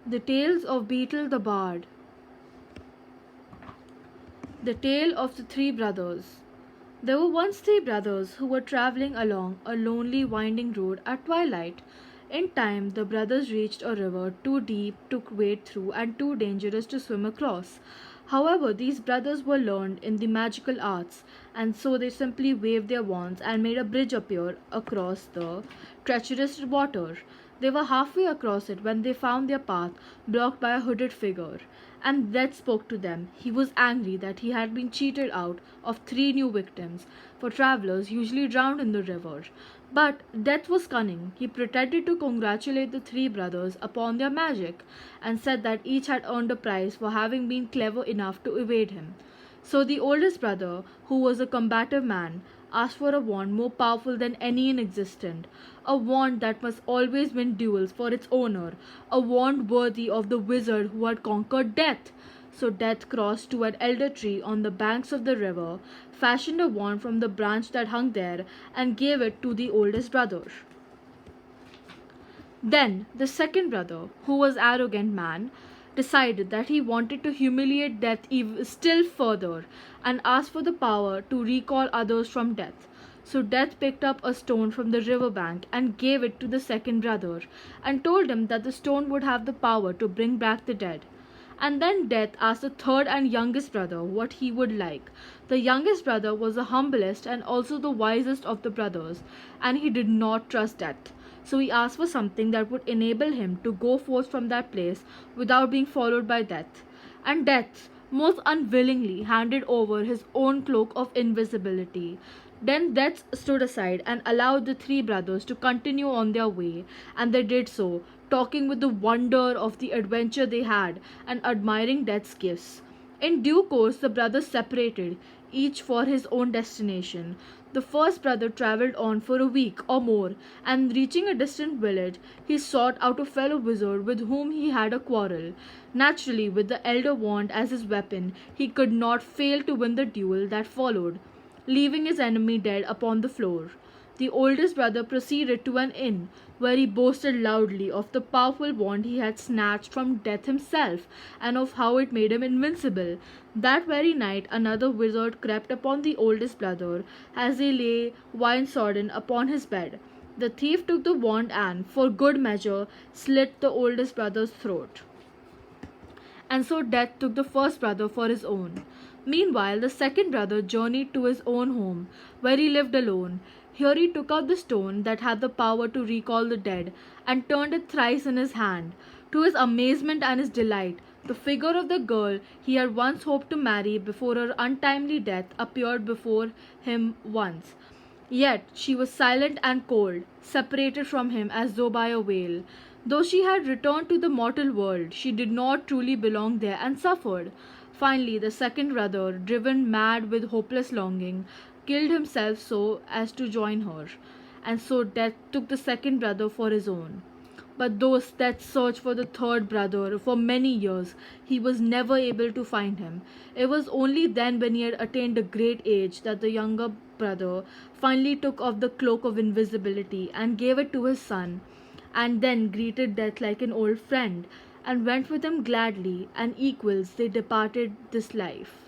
The Tales of Beetle the Bard. The Tale of the Three Brothers. There were once three brothers who were traveling along a lonely winding road at twilight. In time, the brothers reached a river too deep to wade through and too dangerous to swim across. However, these brothers were learned in the magical arts, and so they simply waved their wands and made a bridge appear across the treacherous water. They were halfway across it when they found their path blocked by a hooded figure. And Death spoke to them. He was angry that he had been cheated out of three new victims, for travelers usually drowned in the river. But Death was cunning. He pretended to congratulate the three brothers upon their magic, and said that each had earned a prize for having been clever enough to evade him. So the oldest brother, who was a combative man, asked for a wand more powerful than any in existence, a wand that must always win duels for its owner, a wand worthy of the wizard who had conquered death. So Death crossed to an elder tree on the banks of the river, fashioned a wand from the branch that hung there, and gave it to the oldest brother. Then the second brother, who was arrogant man, decided that he wanted to humiliate Death still further, and asked for the power to recall others from death. So Death picked up a stone from the river bank and gave it to the second brother, and told him that the stone would have the power to bring back the dead. And then Death asked the third and youngest brother what he would like. The youngest brother was the humblest and also the wisest of the brothers, and he did not trust Death. So he asked for something that would enable him to go forth from that place without being followed by Death. And Death most unwillingly handed over his own cloak of invisibility. Then Death stood aside and allowed the three brothers to continue on their way, and they did so, talking with the wonder of the adventure they had and admiring Death's gifts. In due course, the brothers separated, each for his own destination. The first brother travelled on for a week or more, and reaching a distant village, he sought out a fellow wizard with whom he had a quarrel. Naturally, with the elder wand as his weapon, he could not fail to win the duel that followed, leaving his enemy dead upon the floor. The oldest brother proceeded to an inn, where he boasted loudly of the powerful wand he had snatched from Death himself, and of how it made him invincible. That very night another wizard crept upon the oldest brother, as he lay wine-sodden upon his bed. The thief took the wand and, for good measure, slit the oldest brother's throat. And so Death took the first brother for his own. Meanwhile, the second brother journeyed to his own home, where he lived alone. Here he took out the stone that had the power to recall the dead, and turned it thrice in his hand. To his amazement and his delight, the figure of the girl he had once hoped to marry before her untimely death appeared before him once. Yet she was silent and cold, separated from him as though by a veil. Though she had returned to the mortal world, she did not truly belong there, and suffered. Finally, the second brother, driven mad with hopeless longing, killed himself so as to join her, and so Death took the second brother for his own. But though Death searched for the third brother for many years, he was never able to find him. It was only then, when he had attained a great age, that the younger brother finally took off the cloak of invisibility and gave it to his son, and then greeted Death like an old friend, and went with him gladly, and equals they departed this life.